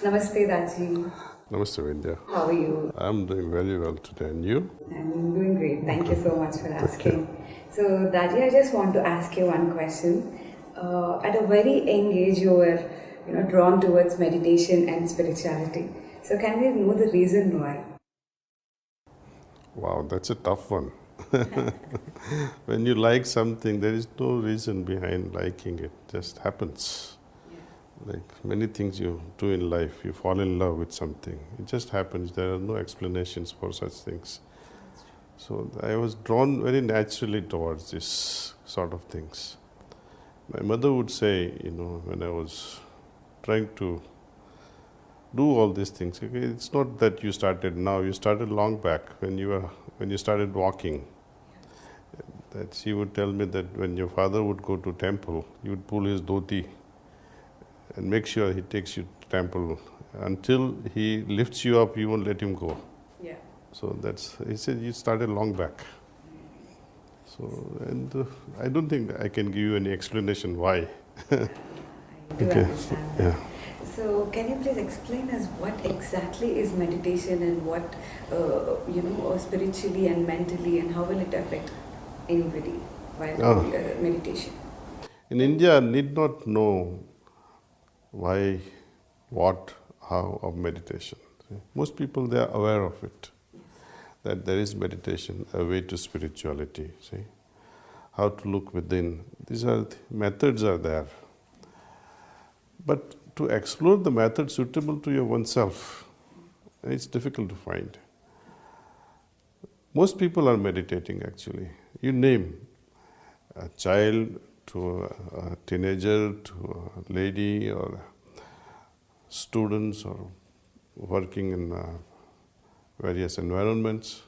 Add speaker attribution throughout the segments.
Speaker 1: Namaste, Daji.
Speaker 2: Namaste, Vidya.
Speaker 1: How are you?
Speaker 2: I'm doing very well today. And you?
Speaker 1: I'm doing great. Thank you
Speaker 2: Okay.
Speaker 1: so much for
Speaker 2: Thank you.
Speaker 1: asking. So, Daji, I just want to ask you one question. At a very young age, you were, drawn towards meditation and spirituality. So, can we know the reason why?
Speaker 2: Wow, that's a tough one. When you like something, there is no reason behind liking it. Just happens. Like many things you do in life, you fall in love with something. It just happens. There are no explanations for such things. So I was drawn very naturally towards this sort of things. My mother would say, when I was trying to do all these things. Okay? It's not that you started now. You started long back when you started walking. That she would tell me that when your father would go to temple, you would pull his dhoti and make sure he takes you to temple. Until he lifts you up, you won't let him go.
Speaker 1: Yeah.
Speaker 2: So he said you started long back. So and I don't think I can give you any explanation why.
Speaker 1: I do
Speaker 2: Okay.
Speaker 1: understand that.
Speaker 2: Yeah.
Speaker 1: So, can you please explain us what exactly is meditation and what, spiritually and mentally, and how will it affect anybody while
Speaker 2: Ah.
Speaker 1: doing meditation?
Speaker 2: In India, need not know why, what, how of meditation. Most people, they are aware of it, that there is meditation, a way to spirituality. See, how to look within. These are methods are there, but to explore the method suitable to your oneself, it's difficult to find. Most people are meditating actually. You name a child to a teenager to a lady or students or working in various environments.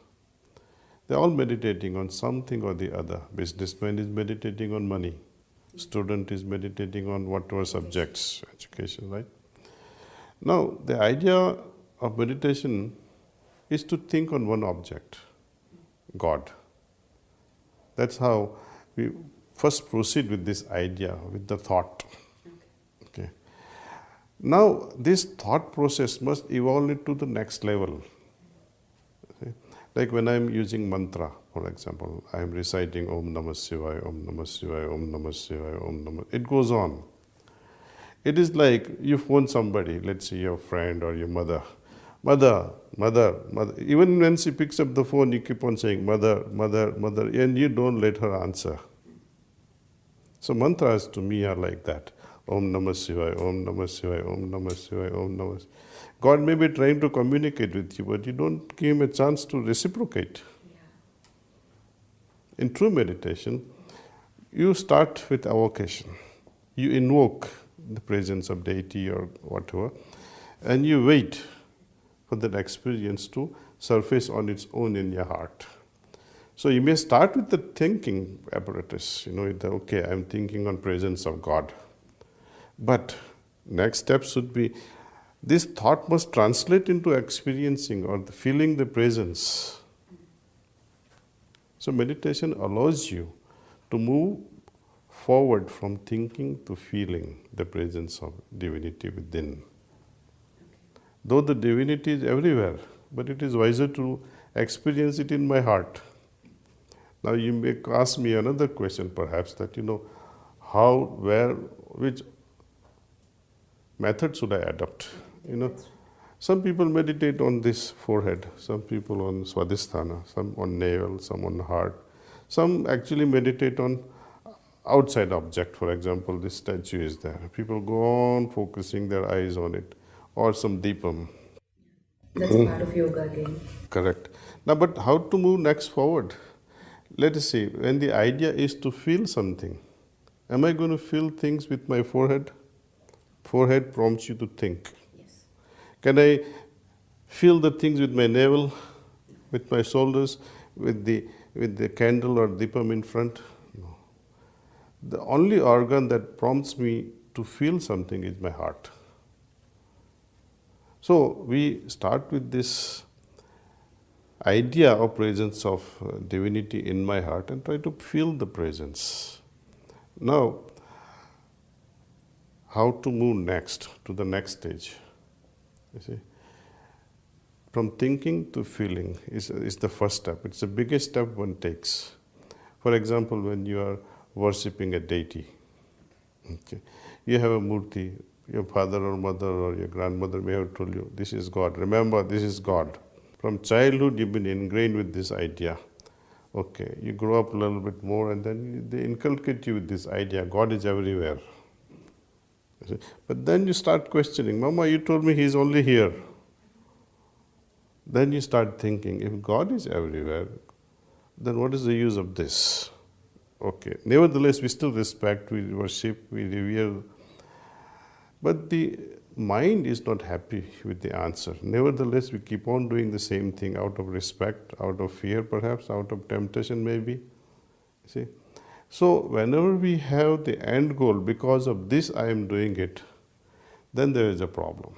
Speaker 2: They're all meditating on something or the other. Businessman is meditating on money. Student is meditating on whatever subjects, education, right? Now, the idea of meditation is to think on one object, God. That's how we first proceed with this idea, with the thought. Okay. Now, this thought process must evolve it to the next level. See? Like when I'm using mantra, for example, I'm reciting Om Namah Shivaya, Om Namah Shivaya, Om Namah Shivaya, Om Namah. It goes on. It is like you phone somebody, let's say your friend or your mother. Mother, mother, mother. Even when she picks up the phone, you keep on saying mother, mother, mother, and you don't let her answer. So mantras to me are like that. Om Namah Shivaya, Om Namah Shivaya, Om Namah Shivaya, Om Namah Shivaya. God may be trying to communicate with you, but you don't give him a chance to reciprocate. In true meditation, you start with avocation. You invoke the presence of deity or whatever, and you wait for that experience to surface on its own in your heart. So you may start with the thinking apparatus, okay, I'm thinking on presence of God. But next step should be this thought must translate into experiencing or feeling the presence. So meditation allows you to move forward from thinking to feeling the presence of divinity within. Though the divinity is everywhere, but it is wiser to experience it in my heart. Now you may ask me another question perhaps that, how, where, which method should I adopt? Some people meditate on this forehead, some people on Swadhisthana, some on navel, some on heart. Some actually meditate on outside object. For example, this statue is there. People go on focusing their eyes on it, or some deepam.
Speaker 1: That's a part of yoga again.
Speaker 2: Correct. Now, but how to move next forward? Let us see, when the idea is to feel something, am I going to feel things with my forehead? Forehead prompts you to think.
Speaker 1: Yes.
Speaker 2: Can I feel the things with my navel, with my shoulders, with the candle or dipam in front? No. The only organ that prompts me to feel something is my heart. So we start with this idea of presence of divinity in my heart and try to feel the presence. Now, how to move next to the next stage? You see, from thinking to feeling is the first step. It's the biggest step one takes. For example, when you are worshipping a deity, okay, you have a murti, your father or mother or your grandmother may have told you, this is God. Remember, this is God. From childhood, you've been ingrained with this idea. Okay, you grow up a little bit more and then they inculcate you with this idea, God is everywhere. You see? But then you start questioning, Mama, you told me He's only here. Then you start thinking, if God is everywhere, then what is the use of this? Okay, nevertheless, we still respect, we worship, we revere, but the mind is not happy with the answer. Nevertheless, we keep on doing the same thing out of respect, out of fear perhaps, out of temptation maybe. See? So whenever we have the end goal, because of this I am doing it, then there is a problem.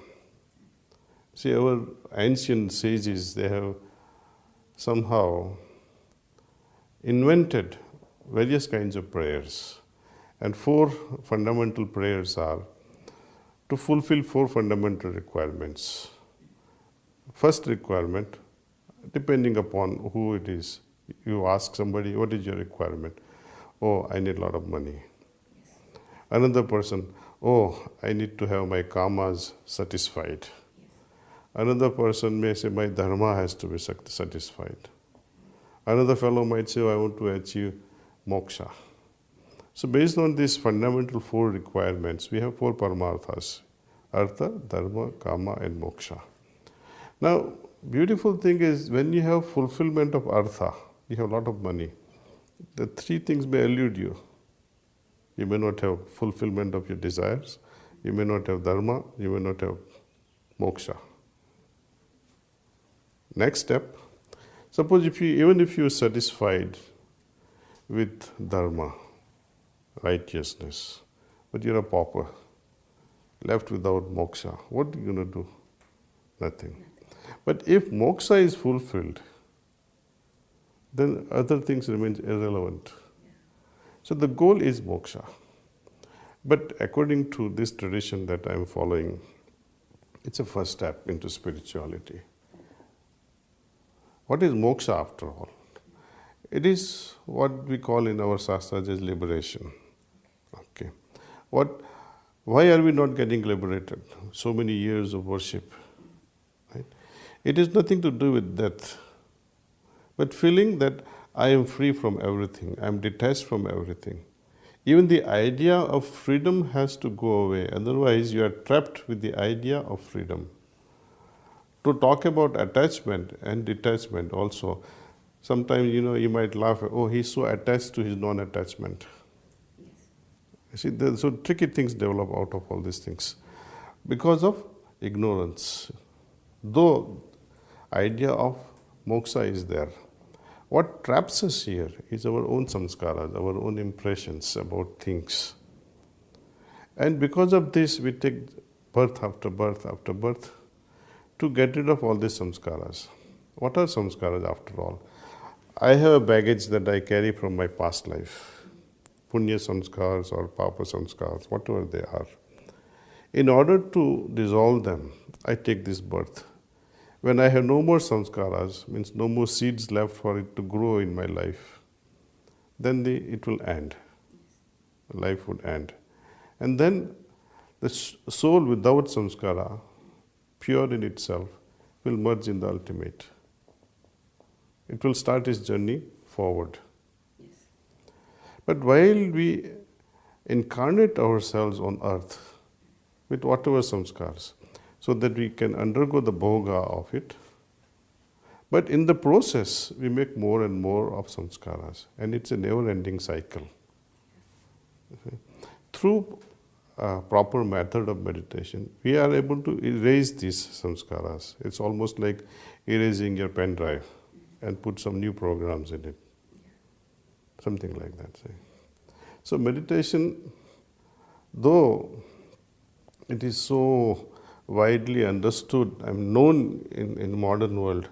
Speaker 2: See, our ancient sages, they have somehow invented various kinds of prayers. And 4 fundamental prayers are to fulfill 4 fundamental requirements. First requirement, depending upon who it is, you ask somebody, what is your requirement? Oh, I need a lot of money. Another person, oh, I need to have my kamas satisfied. Another person may say, my dharma has to be satisfied. Another fellow might say, oh, I want to achieve moksha. So based on these fundamental 4 requirements, we have 4 paramarthas: artha, dharma, kama and moksha. Now, beautiful thing is when you have fulfillment of artha, you have a lot of money. The 3 things may elude you. You may not have fulfillment of your desires, you may not have dharma, you may not have moksha. Next step, suppose even if you are satisfied with dharma, righteousness, but you're a pauper, left without moksha, what are you going to do? Nothing. But if moksha is fulfilled, then other things remain irrelevant. So the goal is moksha. But according to this tradition that I am following, it's a first step into spirituality. What is moksha after all? It is what we call in our shastras as liberation. Okay. Why are we not getting liberated? So many years of worship. Right? It is nothing to do with death, but feeling that I am free from everything, I am detached from everything. Even the idea of freedom has to go away, otherwise you are trapped with the idea of freedom. To talk about attachment and detachment also, sometimes you might laugh, oh, he's so attached to his non-attachment. Yes. You see, so tricky things develop out of all these things because of ignorance. Though idea of moksha is there, what traps us here is our own samskaras, our own impressions about things. And because of this, we take birth after birth after birth to get rid of all these samskaras. What are samskaras after all? I have a baggage that I carry from my past life. Punya samskars or papa samskars, whatever they are. In order to dissolve them, I take this birth. When I have no more samskaras, means no more seeds left for it to grow in my life, then it will end. Life would end. And then the soul without samskara, pure in itself, will merge in the ultimate. It will start its journey forward. Yes. But while we incarnate ourselves on earth with whatever samskars, so that we can undergo the bhoga of it, but in the process, we make more and more of samskaras, and it's a never-ending cycle. Okay. Through a proper method of meditation, we are able to erase these samskaras. It's almost like erasing your pen drive and put some new programs in it. Something like that. Say. So meditation, though it is so widely understood and known in modern world,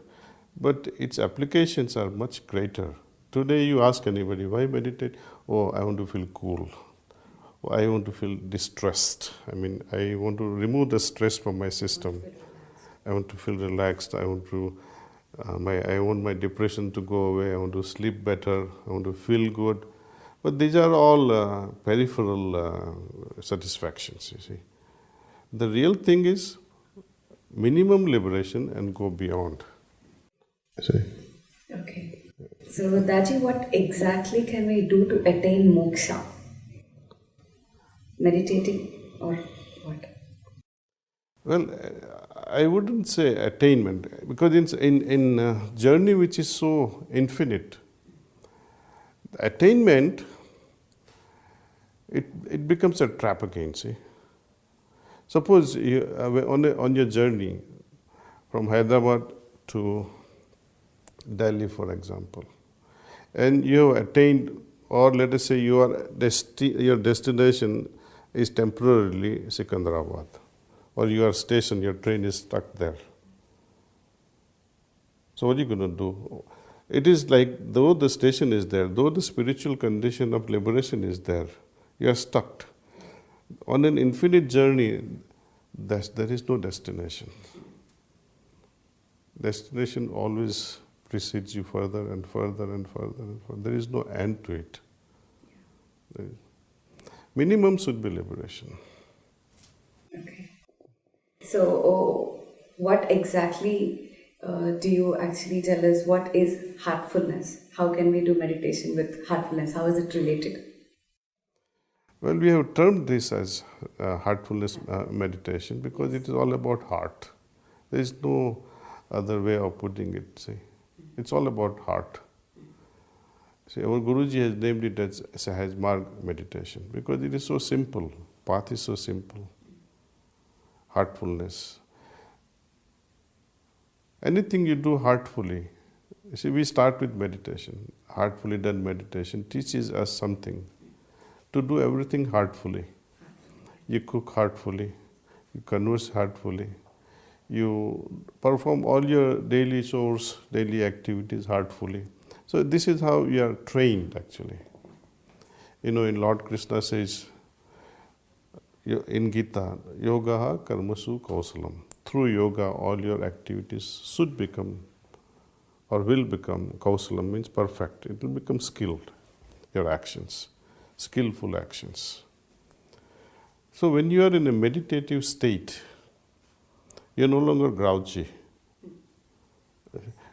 Speaker 2: but its applications are much greater. Today you ask anybody, why meditate? Oh, I want to feel cool. I want to feel distressed. I want to remove the stress from my system. I want to feel relaxed. I want to I want my depression to go away. I want to sleep better. I want to feel good. But these are all peripheral satisfactions. You see, the real thing is minimum liberation and go beyond. See.
Speaker 1: Okay. So, Daji, what exactly can we do to attain moksha? Meditating or what?
Speaker 2: Well, I wouldn't say attainment because in journey which is so infinite, attainment it becomes a trap again. See, suppose you on your journey from Hyderabad to Delhi, for example, and you have attained, or let us say your destination is temporarily Secunderabad, or your station, your train is stuck there. So what are you going to do? It is like though the station is there, though the spiritual condition of liberation is there, you are stuck. On an infinite journey, there is no destination. Destination always precedes you further and further and further and further. There is no end to it. Minimum should be liberation.
Speaker 1: Okay. So, what exactly do you actually tell us? What is heartfulness? How can we do meditation with heartfulness? How is it related?
Speaker 2: Well, we have termed this as heartfulness meditation because it is all about heart. There is no other way of putting it. See, it's all about heart. See, our Guruji has named it as Sahaj Marg meditation because it is so simple. Path is so simple. Heartfulness. Anything you do heartfully. See, we start with meditation. Heartfully done meditation teaches us something. To do everything heartfully. You cook heartfully. You converse heartfully. You perform all your daily chores, daily activities heartfully. So this is how you are trained actually. You know, in Lord Krishna says, in Gita, yoga karmasu kausalam. Through yoga, all your activities should become or will become, kausalam means perfect. It will become skilled, your actions, skillful actions. So when you are in a meditative state, you're no longer grouchy.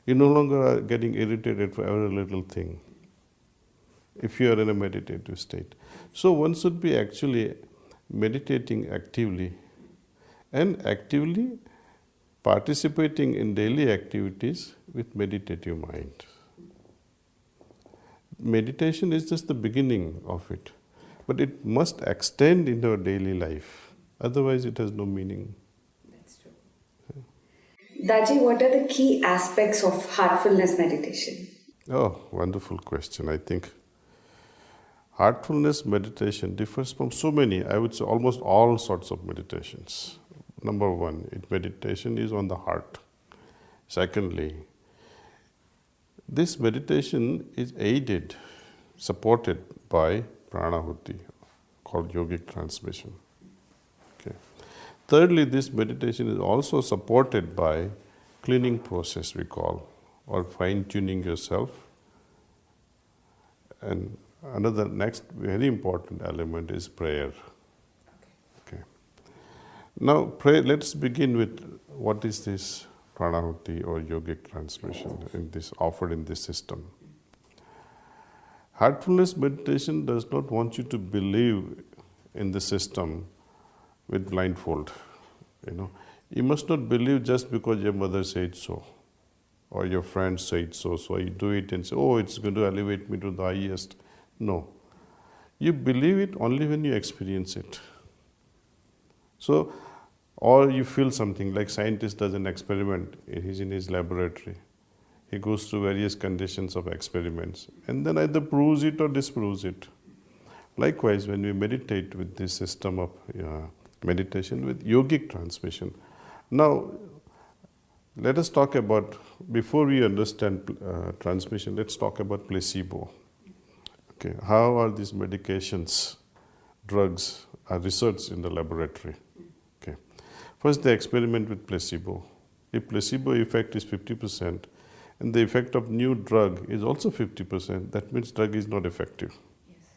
Speaker 2: You no longer are getting irritated for every little thing if you are in a meditative state. So one should be actually meditating actively and actively participating in daily activities with meditative mind. Meditation is just the beginning of it, but it must extend into our daily life. Otherwise, it has no meaning.
Speaker 1: That's true. Daji, what are the key aspects of heartfulness meditation?
Speaker 2: Oh, wonderful question. I think heartfulness meditation differs from so many, I would say almost all sorts of meditations. Number one, meditation is on the heart. Secondly, this meditation is aided, supported by pranahuti, called yogic transmission. Okay. Thirdly, this meditation is also supported by cleaning process, we call, or fine-tuning yourself. And another next very important element is prayer. Okay. Now, let's begin with what is this pranahuti or yogic transmission offered in this system. Heartfulness meditation does not want you to believe in the system with blindfold. You must not believe just because your mother said so or your friend said so, so you do it and say, oh, it's going to elevate me to the highest. No. You believe it only when you experience it. So, or you feel something, like scientist does an experiment, he's in his laboratory. He goes through various conditions of experiments and then either proves it or disproves it. Likewise, when we meditate with this system of meditation with yogic transmission. Now, let us talk about, before we understand transmission, let's talk about placebo. Okay, how are these medications, drugs, are researched in the laboratory? Okay, first they experiment with placebo. If placebo effect is 50% and the effect of new drug is also 50%, that means drug is not effective.
Speaker 1: Yes.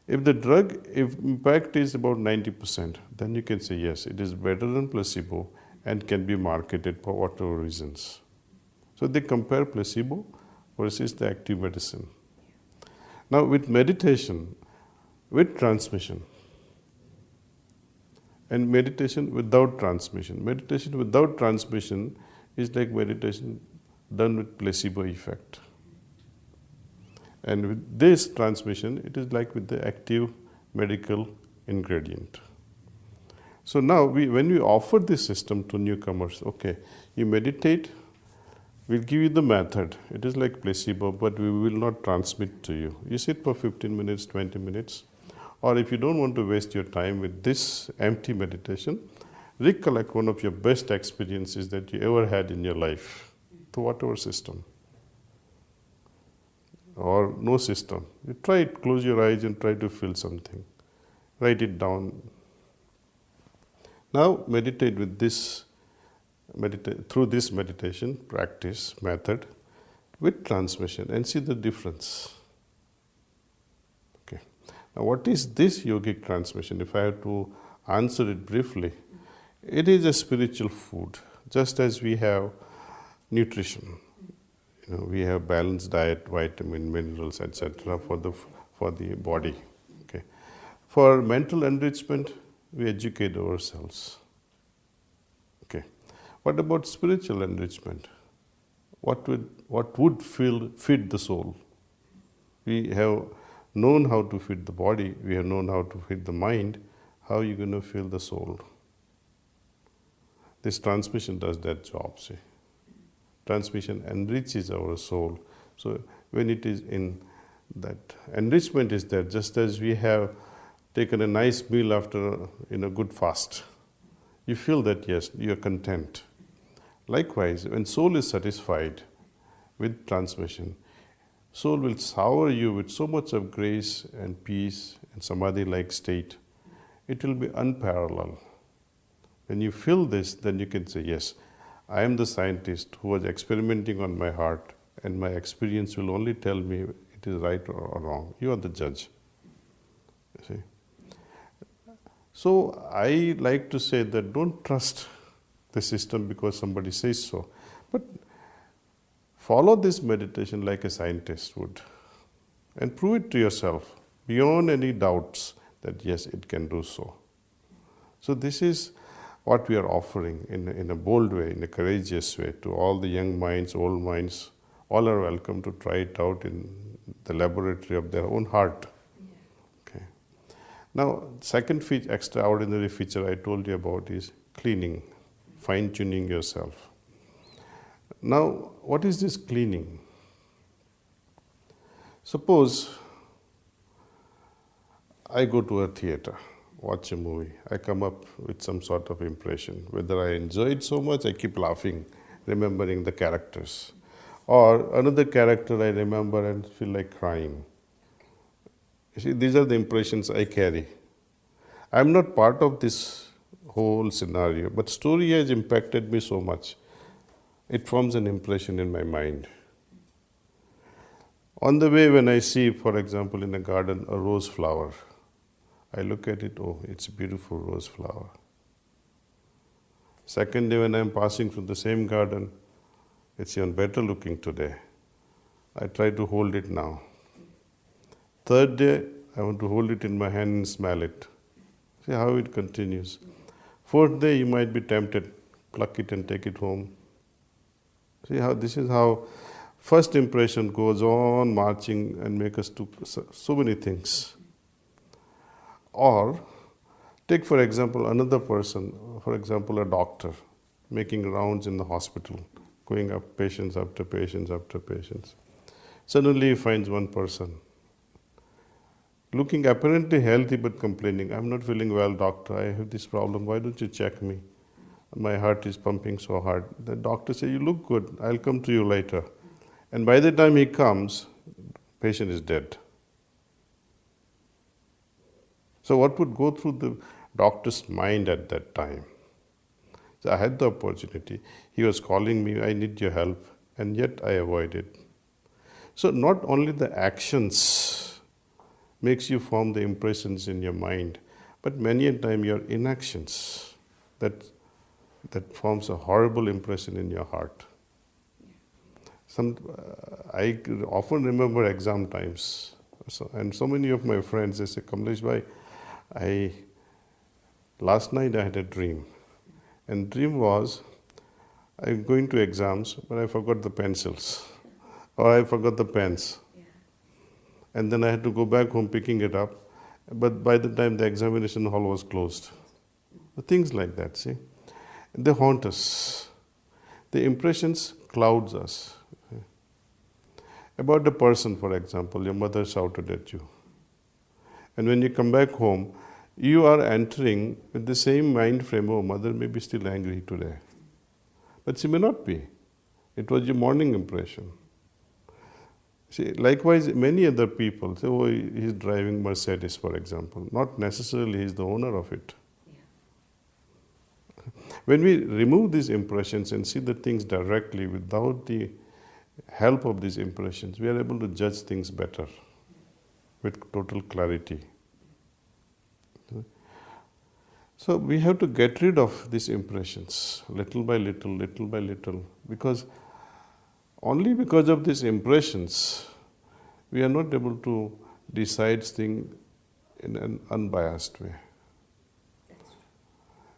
Speaker 2: If the drug if impact is about 90%, then you can say yes, it is better than placebo and can be marketed for whatever reasons. So they compare placebo versus the active medicine. Now with meditation, with transmission, and meditation without transmission. Meditation without transmission is like meditation done with placebo effect. And with this transmission, it is like with the active medical ingredient. So now, when we offer this system to newcomers, okay, you meditate, we'll give you the method. It is like placebo, but we will not transmit to you. You sit for 15 minutes, 20 minutes, or if you don't want to waste your time with this empty meditation, recollect one of your best experiences that you ever had in your life, through whatever system or no system. You try it, close your eyes and try to feel something. Write it down. Now meditate with this, through this meditation practice method with transmission and see the difference. Okay. Now what is this yogic transmission? If I have to answer it briefly, it is a spiritual food, just as we have nutrition. We have balanced diet, vitamin, minerals, etc. for the body. Okay. For mental enrichment, we educate ourselves. Okay. What about spiritual enrichment? What would feed the soul? We have known how to feed the body. We have known how to feed the mind. How are you going to feed the soul? This transmission does that job. See. Transmission enriches our soul. So when it is in that enrichment is there, just as we have taken a nice meal after a good fast, you feel that yes, you are content. Likewise, when soul is satisfied with transmission, soul will shower you with so much of grace and peace and samadhi-like state. It will be unparalleled. When you feel this, then you can say, yes, I am the scientist who was experimenting on my heart, and my experience will only tell me it is right or wrong. You are the judge. You see? So I like to say that don't trust the system because somebody says so, but follow this meditation like a scientist would and prove it to yourself beyond any doubts that yes, it can do so. So this is what we are offering in a bold way, in a courageous way to all the young minds, old minds. All are welcome to try it out in the laboratory of their own heart. Okay. Now, second extraordinary feature I told you about is cleaning, fine-tuning yourself. Now, what is this cleaning? Suppose I go to a theater, watch a movie, I come up with some sort of impression. Whether I enjoy it so much, I keep laughing, remembering the characters. Or another character I remember and feel like crying. You see, these are the impressions I carry. I'm not part of this whole scenario, but story has impacted me so much. It forms an impression in my mind. On the way, when I see, for example, in a garden, a rose flower, I look at it, oh, it's a beautiful rose flower. Second day, when I'm passing through the same garden, it's even better looking today. I try to hold it now. Third day, I want to hold it in my hand and smell it. See how it continues. Fourth day, you might be tempted, pluck it and take it home. See how this is how first impression goes on marching and make us do so many things. Or take, for example, another person, for example, a doctor making rounds in the hospital, going up patients after patients after patients. Suddenly he finds one person looking apparently healthy but complaining, I'm not feeling well, doctor, I have this problem, why don't you check me? My heart is pumping so hard. The doctor says, you look good, I'll come to you later. And by the time he comes, patient is dead. So what would go through the doctor's mind at that time? So I had the opportunity. He was calling me, I need your help, and yet I avoided. So not only the actions makes you form the impressions in your mind, but many a time your inactions that that forms a horrible impression in your heart. I often remember exam times, and so many of my friends they say, Kamlesh bhai, I last night I had a dream, and dream was I'm going to exams, but I forgot the pencils, or I forgot the pens,
Speaker 1: Yeah.
Speaker 2: and then I had to go back home picking it up. But by the time the examination hall was closed, things like that, see, they haunt us. The impressions clouds us. About the person, for example, your mother shouted at you, and when you come back home, you are entering with the same mind frame. Oh, mother may be still angry today, but she may not be. It was your morning impression. See, likewise, many other people say, oh, he's driving Mercedes, for example. Not necessarily he's the owner of it.
Speaker 1: Yeah.
Speaker 2: When we remove these impressions and see the things directly without the help of these impressions, we are able to judge things better with total clarity. So we have to get rid of these impressions little by little, because only because of these impressions we are not able to decide things in an unbiased way.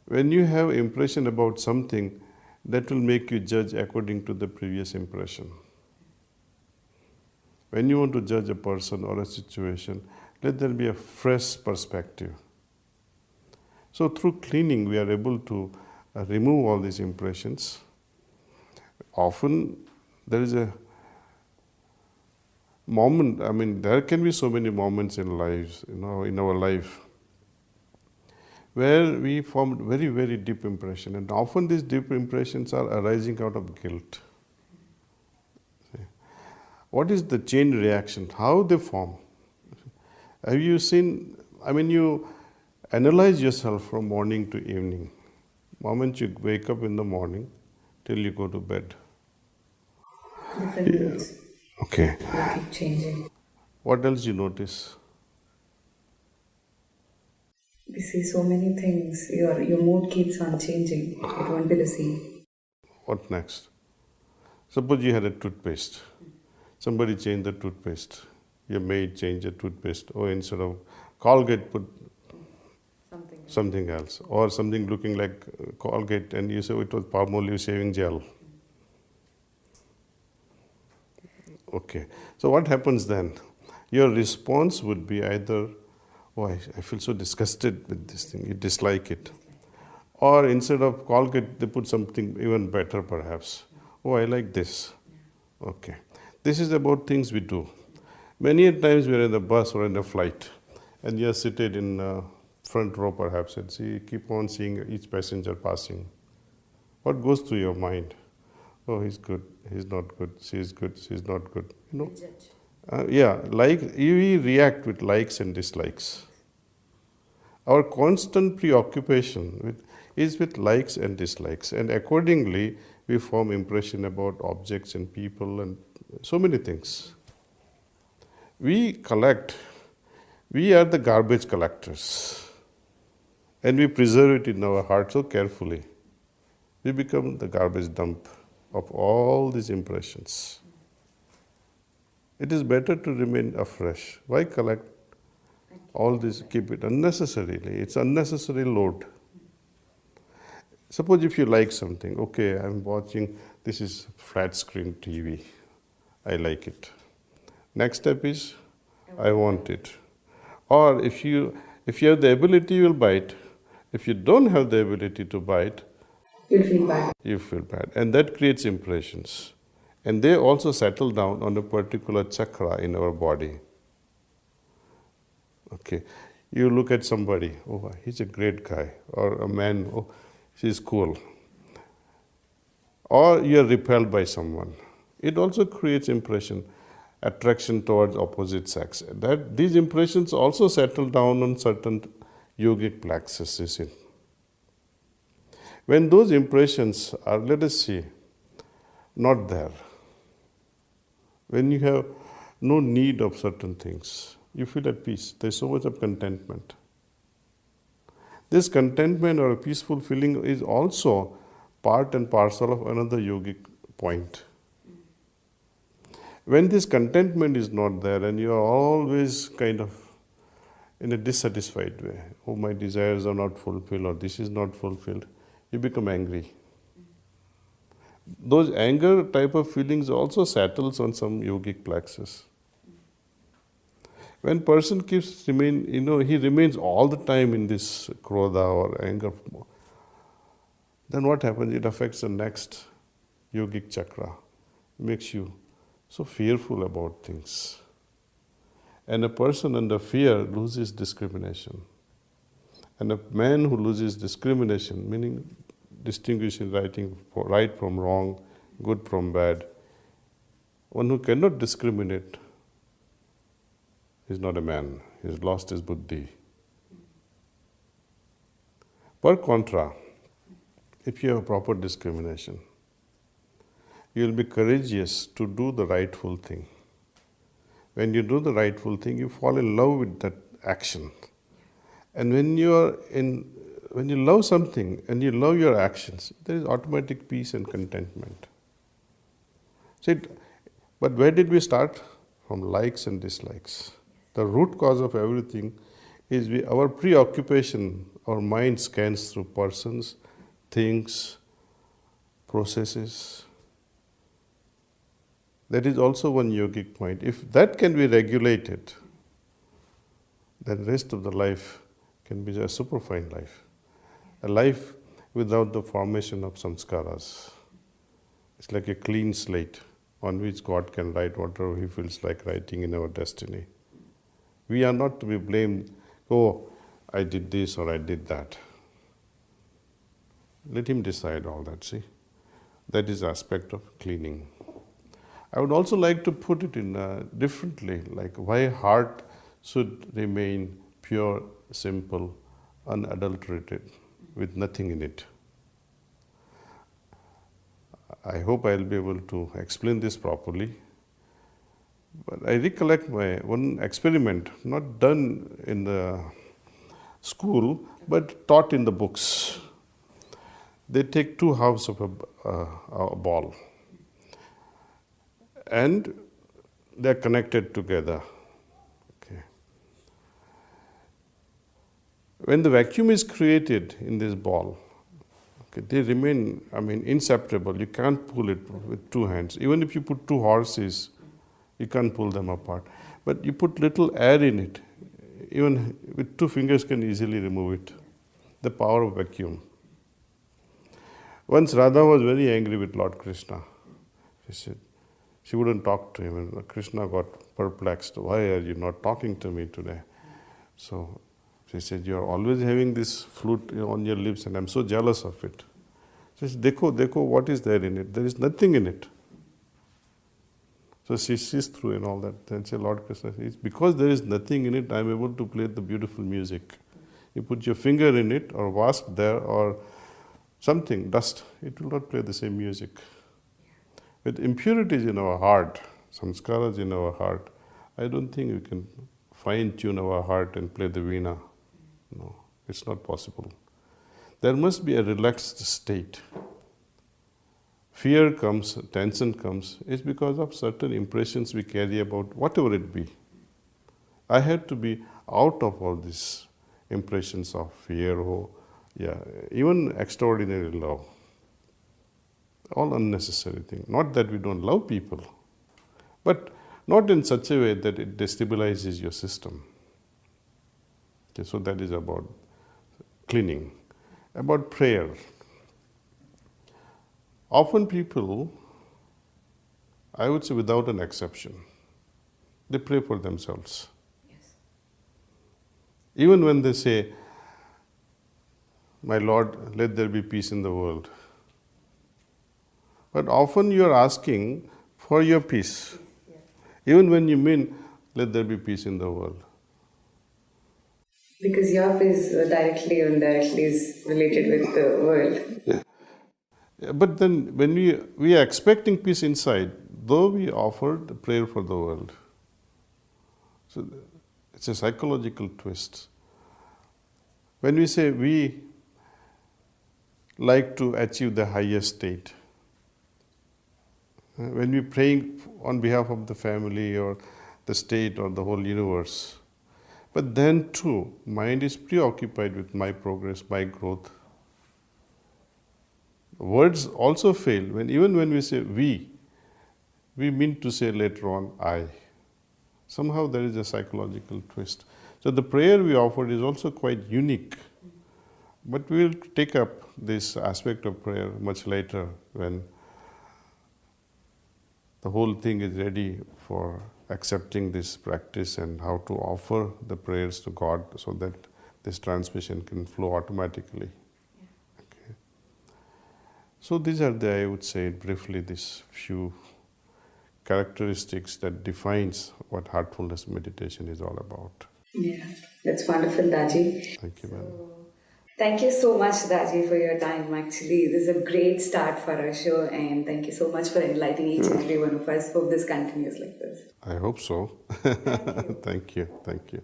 Speaker 2: When you have impression about something, that will make you judge according to the previous impression. When you want to judge a person or a situation, let there be a fresh perspective. So through cleaning, we are able to remove all these impressions. Often there is a moment, there can be so many moments in lives, in our life, where we formed very, very deep impression. And often these deep impressions are arising out of guilt. What is the chain reaction? How they form? Have you seen, you analyze yourself from morning to evening. Moment you wake up in the morning till you go to bed.
Speaker 1: Different moods.
Speaker 2: Okay.
Speaker 1: They keep changing.
Speaker 2: What else you notice?
Speaker 1: We see so many things. Your mood keeps on changing. It won't be the same.
Speaker 2: What next? Suppose you had a toothpaste. Somebody changed the toothpaste. Your maid changed the toothpaste. Or instead of Colgate, put something else. Or something looking like Colgate, and you say it was Palmolive shaving gel. Okay. So what happens then? Your response would be either, oh, I feel so disgusted with this thing. You dislike it. Or instead of Colgate, they put something even better perhaps. Oh, I like this. Okay. This is about things we do. Many times we are in the bus or in a flight, and you are seated in front row perhaps, and keep on seeing each passenger passing. What goes through your mind? Oh, he's good, he's not good, she's not good. We react with likes and dislikes. Our constant preoccupation is with likes and dislikes, and accordingly we form impression about objects and people and so many things. We are the garbage collectors, and we preserve it in our heart so carefully. We become the garbage dump of all these impressions. It is better to remain afresh. Why collect all this, keep it unnecessarily? It's unnecessary load. Suppose if you like something, okay, I'm watching, this is flat screen TV. I like it. Next step is, I want it. Or if you have the ability, you will buy it. If you don't have the ability to buy it,
Speaker 1: You'll feel bad.
Speaker 2: you feel bad. And that creates impressions. And they also settle down on a particular chakra in our body. Okay. You look at somebody, oh, he's a great guy. Or a man, oh, she's cool. Or you're repelled by someone. It also creates impression, attraction towards opposite sex. That these impressions also settle down on certain yogic plexuses. When those impressions are, let us see, not there, when you have no need of certain things, you feel at peace. There's so much of contentment. This contentment or a peaceful feeling is also part and parcel of another yogic point. When this contentment is not there and you are always kind of in a dissatisfied way, oh, my desires are not fulfilled or this is not fulfilled, you become angry. Those anger type of feelings also settles on some yogic plexus. When person he remains all the time in this krodha or anger, then what happens? It affects the next yogic chakra, makes you so fearful about things. And a person under fear loses discrimination. And a man who loses discrimination, meaning distinguishing right from wrong, good from bad, one who cannot discriminate is not a man. He has lost his buddhi. Per contra, if you have proper discrimination, you will be courageous to do the rightful thing. When you do the rightful thing, you fall in love with that action. And when you love something and you love your actions, there is automatic peace and contentment. But where did we start? From likes and dislikes. The root cause of everything is our preoccupation. Our mind scans through persons, things, processes. That is also one yogic point. If that can be regulated, then the rest of the life can be a superfine life. A life without the formation of samskaras. It's like a clean slate on which God can write whatever He feels like writing in our destiny. We are not to be blamed, oh, I did this or I did that. Let Him decide all that, see. That is aspect of cleaning. I would also like to put it in differently, like why heart should remain pure, simple, unadulterated, with nothing in it. I hope I'll be able to explain this properly. But I recollect my one experiment, not done in the school, but taught in the books. They take two halves of a ball and they're connected together. Okay. When the vacuum is created in this ball, okay, they remain, inseparable. You can't pull it with two hands. Even if you put two horses, you can't pull them apart. But you put little air in it, even with two fingers can easily remove it. The power of vacuum. Once Radha was very angry with Lord Krishna. She said, she wouldn't talk to him, and Krishna got perplexed. Why are you not talking to me today? So she said, you are always having this flute on your lips and I'm so jealous of it. She said, Dekho, what is there in it? There is nothing in it. So she sees through and all that. Then say, Lord Krishna, it's because there is nothing in it, I am able to play the beautiful music. You put your finger in it or wasp there or something, dust, it will not play the same music. With impurities in our heart, samskaras in our heart, I don't think we can fine-tune our heart and play the veena. No, it's not possible. There must be a relaxed state. Fear comes, tension comes, it's because of certain impressions we carry about whatever it be. I had to be out of all these impressions of fear, even extraordinary love. All unnecessary thing. Not that we don't love people, but not in such a way that it destabilizes your system. Okay, so that is about cleaning. About prayer. Often people, I would say without an exception, they pray for themselves.
Speaker 1: Yes.
Speaker 2: Even when they say, my Lord, let there be peace in the world. But often you are asking for your peace. Even when you mean, let there be peace in the world.
Speaker 1: Because your is directly or indirectly is related with the world.
Speaker 2: But then when we are expecting peace inside, though we offered prayer for the world. So it's a psychological twist. When we say we like to achieve the highest state, when we're praying on behalf of the family or the state or the whole universe, but then too, mind is preoccupied with my progress, my growth. Words also fail when even when we say we mean to say later on I. Somehow there is a psychological twist. So the prayer we offered is also quite unique. But we will take up this aspect of prayer much later when the whole thing is ready for accepting this practice and how to offer the prayers to God so that this transmission can flow automatically. Okay. So these are I would say briefly, these few characteristics that defines what heartfulness meditation is all about.
Speaker 1: Yeah, that's wonderful, Daji.
Speaker 2: Thank you, ma'am.
Speaker 1: Thank you so much, Daji, for your time. Actually, this is a great start for our show, and thank you so much for enlightening each and every one of us. Hope this continues like this.
Speaker 2: I hope so.
Speaker 1: Thank you.
Speaker 2: Thank you. Thank you.